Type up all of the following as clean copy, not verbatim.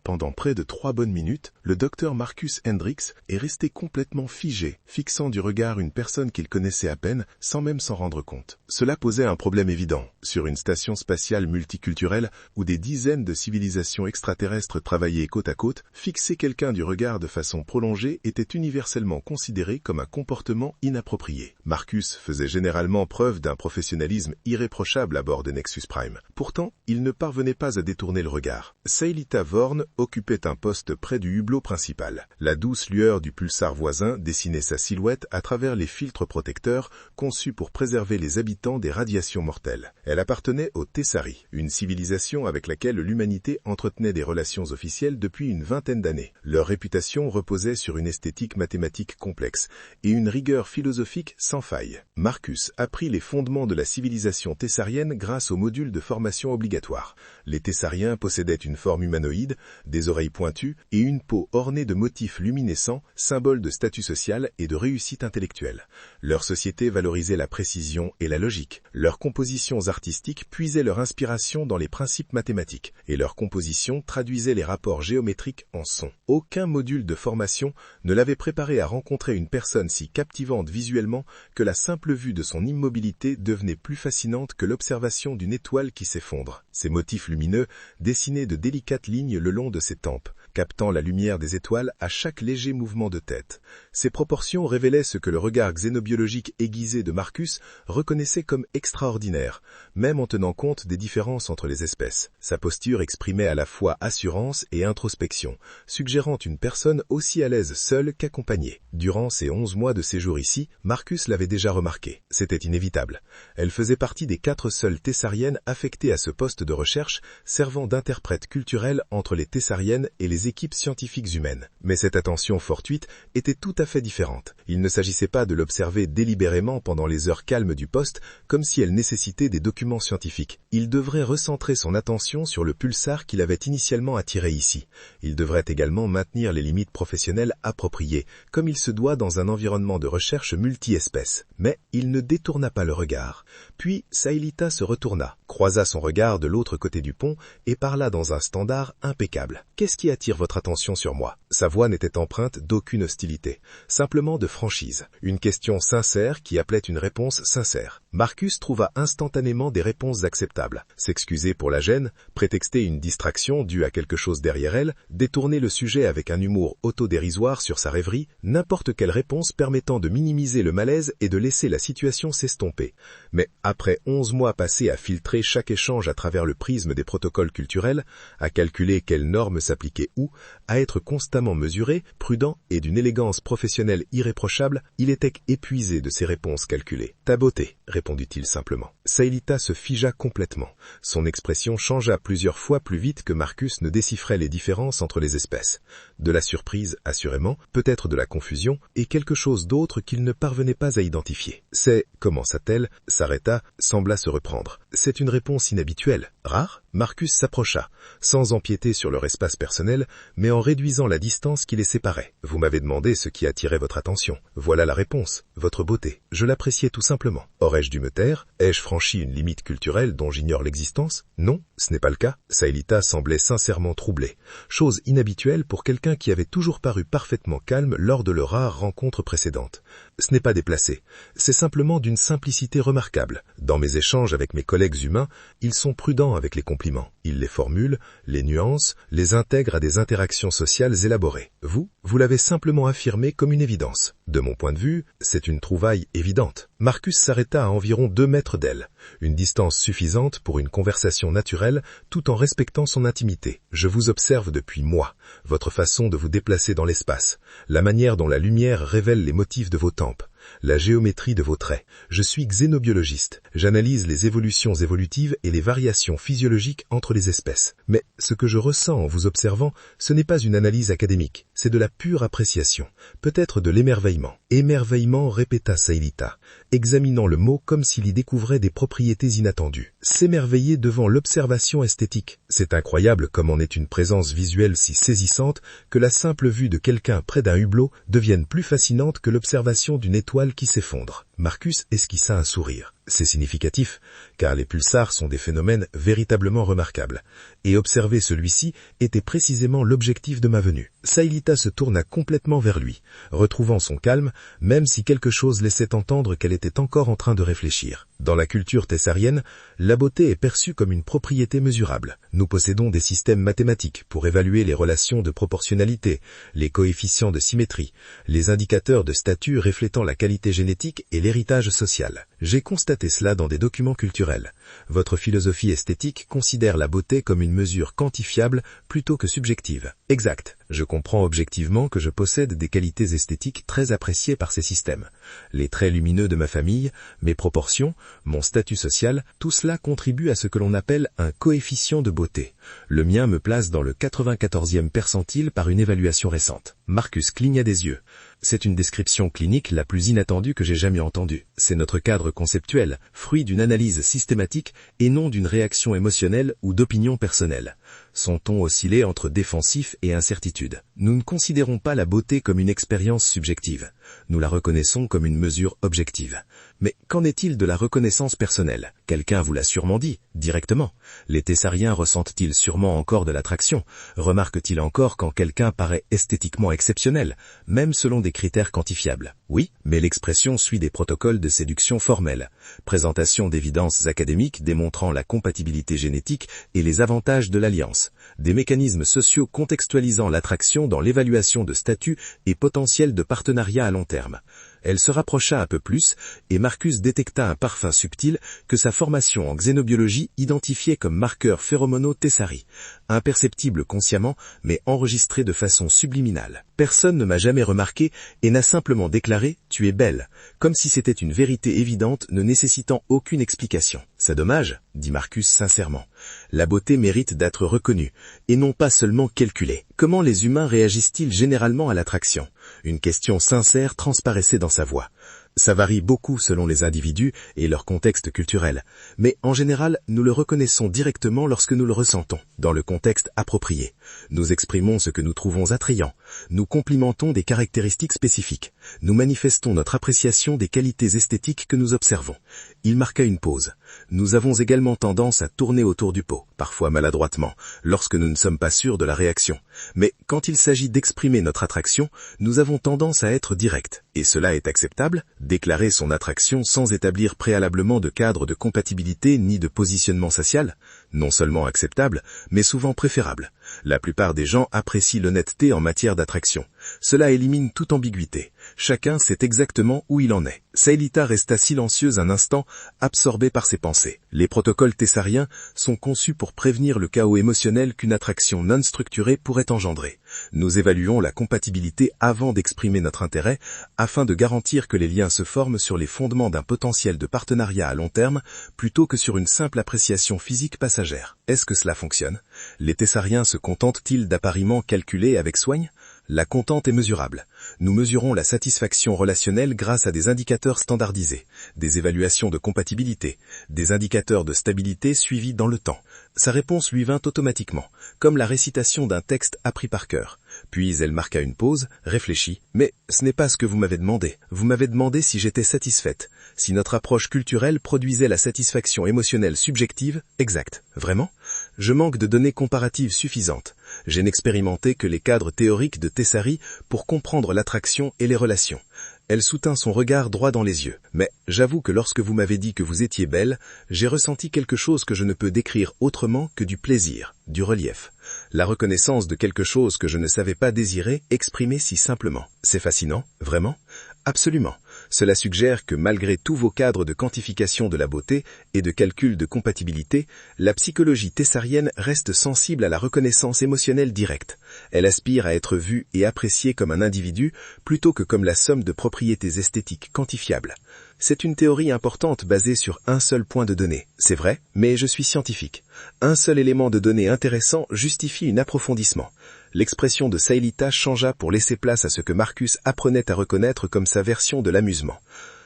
Pendant près de 3 bonnes minutes, le docteur Marcus Hendricks est resté complètement figé, fixant du regard une personne qu'il connaissait à peine, sans même s'en rendre compte. Cela posait un problème évident. Sur une station spatiale multiculturelle, où des dizaines de civilisations extraterrestres travaillaient côte à côte, fixer quelqu'un du regard de façon prolongée était universellement considéré comme un comportement inapproprié. Marcus faisait généralement preuve d'un professionnalisme irréprochable à bord de Nexus Prime. Pourtant, il ne parvenait pas à détourner le regard. Sayelita Vorn occupait un poste près du hublot principal. La douce lueur du pulsar voisin dessinait sa silhouette à travers les filtres protecteurs conçus pour préserver les habitants des radiations mortelles. Elle appartenait aux Tessari, une civilisation avec laquelle l'humanité entretenait des relations officielles depuis une vingtaine d'années. Leur réputation reposait sur une esthétique mathématique complexe et une rigueur philosophique sans faille. Marcus apprit les fondements de la civilisation tessarienne grâce au module de formation obligatoire. Les Tessariens possédaient une forme humanoïde, des oreilles pointues et une peau ornée de motifs luminescents, symbole de statut social et de réussite intellectuelle. Leur société valorisait la précision et la logique. Leurs compositions artistiques puisaient leur inspiration dans les principes mathématiques et leurs compositions traduisaient les rapports géométriques en sons. Aucun module de formation ne l'avait préparé à rencontrer une personne si captivante visuellement que la simple vue de son immobilité devenait plus fascinante que l'observation d'une étoile qui s'effondre. Ces motifs lumineux dessinaient de délicates lignes le long de ses tempes, captant la lumière des étoiles à chaque léger mouvement de tête. Ces proportions révélaient ce que le regard xénobiologique aiguisé de Marcus reconnaissait comme extraordinaire, même en tenant compte des différences entre les espèces. Sa posture exprimait à la fois assurance et introspection, suggérant une personne aussi à l'aise seule qu'accompagnée. Durant ses 11 mois de séjour ici, Marcus l'avait déjà remarqué. C'était inévitable. Elle faisait partie des 4 seules Tessariennes affectées à ce poste de recherche, servant d'interprète culturel entre les Tessariennes et les équipes scientifiques humaines. Mais cette attention fortuite était tout à fait différente. Il ne s'agissait pas de l'observer délibérément pendant les heures calmes du poste, comme si elle nécessitait des documents scientifiques. Il devrait recentrer son attention sur le pulsar qu'il avait initialement attiré ici. Il devrait également maintenir les limites professionnelles appropriées, comme il se doit dans un environnement de recherche multi-espèces. Mais il ne détourna pas le regard. Puis Sayelita se retourna, croisa son regard de l'autre côté du pont et parla dans un standard impeccable. « Qu'est-ce qui attire votre attention sur moi ?» Sa voix n'était empreinte d'aucune hostilité, simplement de franchise. Une question sincère qui appelait une réponse sincère. Marcus trouva instantanément des réponses acceptables. S'excuser pour la gêne, prétexter une distraction due à quelque chose derrière elle, détourner le sujet avec un humour autodérisoire sur sa rêverie, n'importe quelle réponse permettant de minimiser le malaise et de laisser la situation s'estomper. Mais après 11 mois passés à filtrer chaque échange à travers le prisme des protocoles culturels, à calculer quelles normes s'appliquaient où, à être constamment mesuré, prudent et d'une élégance professionnelle irréprochable, il était épuisé de ces réponses calculées. « Ta beauté », répondit-il simplement. Sayelita se figea complètement. Son expression changea plusieurs fois plus vite que Marcus ne déchiffrait les différences entre les espèces. De la surprise, assurément, peut-être de la confusion, et quelque chose d'autre qu'il ne parvenait pas à identifier. « C'est, commença-t-elle, s'arrêta, sembla se reprendre. C'est une réponse inhabituelle, rare ?» Marcus s'approcha, sans empiéter sur leur espace personnel, mais en réduisant la distance qui les séparait. « Vous m'avez demandé ce qui attirait votre attention. Voilà la réponse, votre beauté. Je l'appréciais tout simplement. Aurais-je dû me taire? Ai-je franchi une limite culturelle dont j'ignore l'existence? Non, ce n'est pas le cas. » Sayelita semblait sincèrement troublée, chose inhabituelle pour quelqu'un qui avait toujours paru parfaitement calme lors de leur rare rencontre précédente. « Ce n'est pas déplacé, c'est simplement d'une simplicité remarquable. Dans mes échanges avec mes collègues humains, ils sont prudents avec les compliments. Ils les formulent, les nuancent, les intègrent à des interactions sociales élaborées. Vous l'avez simplement affirmé comme une évidence. De mon point de vue, c'est une trouvaille évidente. » Marcus s'arrêta à environ 2 mètres d'elle, une distance suffisante pour une conversation naturelle tout en respectant son intimité. « Je vous observe depuis mois, votre façon de vous déplacer dans l'espace, la manière dont la lumière révèle les motifs de vos tempes, la géométrie de vos traits. Je suis xénobiologiste. J'analyse les évolutions évolutives et les variations physiologiques entre les espèces. Mais ce que je ressens en vous observant, ce n'est pas une analyse académique, c'est de la pure appréciation, peut-être de l'émerveillement. » Émerveillement, répéta Sayelita, examinant le mot comme s'il y découvrait des propriétés inattendues. S'émerveiller devant l'observation esthétique. C'est incroyable comme en est une présence visuelle si saisissante que la simple vue de quelqu'un près d'un hublot devienne plus fascinante que l'observation d'une étoile qui s'effondre. Marcus esquissa un sourire. C'est significatif, car les pulsars sont des phénomènes véritablement remarquables. Et observer celui-ci était précisément l'objectif de ma venue. Saïlita se tourna complètement vers lui, retrouvant son calme, même si quelque chose laissait entendre qu'elle était encore en train de réfléchir. Dans la culture thessarienne, la beauté est perçue comme une propriété mesurable. Nous possédons des systèmes mathématiques pour évaluer les relations de proportionnalité, les coefficients de symétrie, les indicateurs de statut reflétant la qualité génétique et l'héritage social. J'ai constaté cela dans des documents culturels. Votre philosophie esthétique considère la beauté comme une mesure quantifiable plutôt que subjective. Exact. Je comprends objectivement que je possède des qualités esthétiques très appréciées par ces systèmes. Les traits lumineux de ma famille, mes proportions, mon statut social, tout cela contribue à ce que l'on appelle un coefficient de beauté. Le mien me place dans le 94e percentile par une évaluation récente. Marcus cligna des yeux. C'est une description clinique la plus inattendue que j'ai jamais entendue. C'est notre cadre conceptuel, fruit d'une analyse systématique et non d'une réaction émotionnelle ou d'opinion personnelle. Son ton oscillait entre défensif et incertitude. Nous ne considérons pas la beauté comme une expérience subjective. Nous la reconnaissons comme une mesure objective. Mais qu'en est-il de la reconnaissance personnelle? Quelqu'un vous l'a sûrement dit, directement. Les thessariens ressentent-ils sûrement encore de l'attraction? Remarquent-ils encore quand quelqu'un paraît esthétiquement exceptionnel, même selon des critères quantifiables? Oui, mais l'expression suit des protocoles de séduction formels. Présentation d'évidences académiques démontrant la compatibilité génétique et les avantages de l'alliance. Des mécanismes sociaux contextualisant l'attraction dans l'évaluation de statut et potentiel de partenariat à long terme. Elle se rapprocha un peu plus, et Marcus détecta un parfum subtil que sa formation en xénobiologie identifiait comme marqueur phéromono-tessari, imperceptible consciemment, mais enregistré de façon subliminale. Personne ne m'a jamais remarqué et n'a simplement déclaré « tu es belle », comme si c'était une vérité évidente ne nécessitant aucune explication. « C'est dommage », dit Marcus sincèrement. « La beauté mérite d'être reconnue, et non pas seulement calculée. Comment les humains réagissent-ils généralement à l'attraction ?» Une question sincère transparaissait dans sa voix. Ça varie beaucoup selon les individus et leur contexte culturel, mais en général, nous le reconnaissons directement lorsque nous le ressentons, dans le contexte approprié. Nous exprimons ce que nous trouvons attrayant, nous complimentons des caractéristiques spécifiques, nous manifestons notre appréciation des qualités esthétiques que nous observons. Il marqua une pause. Nous avons également tendance à tourner autour du pot, parfois maladroitement, lorsque nous ne sommes pas sûrs de la réaction. Mais quand il s'agit d'exprimer notre attraction, nous avons tendance à être directs. Et cela est acceptable? Déclarer son attraction sans établir préalablement de cadre de compatibilité ni de positionnement social? Non seulement acceptable, mais souvent préférable. La plupart des gens apprécient l'honnêteté en matière d'attraction. Cela élimine toute ambiguïté. Chacun sait exactement où il en est. Saïlita resta silencieuse un instant, absorbée par ses pensées. Les protocoles thessariens sont conçus pour prévenir le chaos émotionnel qu'une attraction non structurée pourrait engendrer. Nous évaluons la compatibilité avant d'exprimer notre intérêt, afin de garantir que les liens se forment sur les fondements d'un potentiel de partenariat à long terme, plutôt que sur une simple appréciation physique passagère. Est-ce que cela fonctionne? Les thessariens se contentent-ils d'appariements calculés avec soigne? La contente est mesurable. Nous mesurons la satisfaction relationnelle grâce à des indicateurs standardisés, des évaluations de compatibilité, des indicateurs de stabilité suivis dans le temps. Sa réponse lui vint automatiquement, comme la récitation d'un texte appris par cœur. Puis elle marqua une pause, réfléchit. « Mais ce n'est pas ce que vous m'avez demandé. Vous m'avez demandé si j'étais satisfaite, si notre approche culturelle produisait la satisfaction émotionnelle subjective. Exact. Vraiment? Je manque de données comparatives suffisantes. Je n'expérimentais que les cadres théoriques de Tessari pour comprendre l'attraction et les relations. » Elle soutint son regard droit dans les yeux. « Mais j'avoue que lorsque vous m'avez dit que vous étiez belle, j'ai ressenti quelque chose que je ne peux décrire autrement que du plaisir, du relief. La reconnaissance de quelque chose que je ne savais pas désirer, exprimé si simplement. C'est fascinant, vraiment ? Absolument. Cela suggère que malgré tous vos cadres de quantification de la beauté et de calcul de compatibilité, la psychologie thessarienne reste sensible à la reconnaissance émotionnelle directe. Elle aspire à être vue et appréciée comme un individu plutôt que comme la somme de propriétés esthétiques quantifiables. C'est une théorie importante basée sur un seul point de données. C'est vrai, mais je suis scientifique. Un seul élément de données intéressant justifie un approfondissement. L'expression de Saïlita changea pour laisser place à ce que Marcus apprenait à reconnaître comme sa version de l'amusement.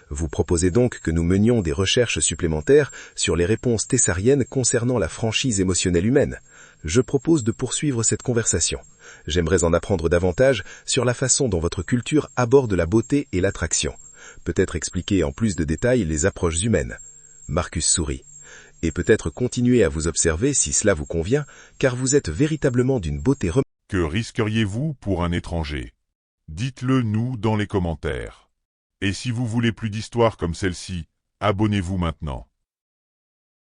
Vous proposez donc que nous menions des recherches supplémentaires sur les réponses thessariennes concernant la franchise émotionnelle humaine. Je propose de poursuivre cette conversation. J'aimerais en apprendre davantage sur la façon dont votre culture aborde la beauté et l'attraction. peut-être expliquer en plus de détails les approches humaines. Marcus sourit. Et peut-être continuer à vous observer si cela vous convient, car vous êtes véritablement d'une beauté remarquable. Que risqueriez-vous pour un étranger? Dites-le nous dans les commentaires. Et si vous voulez plus d'histoires comme celle-ci, abonnez-vous maintenant.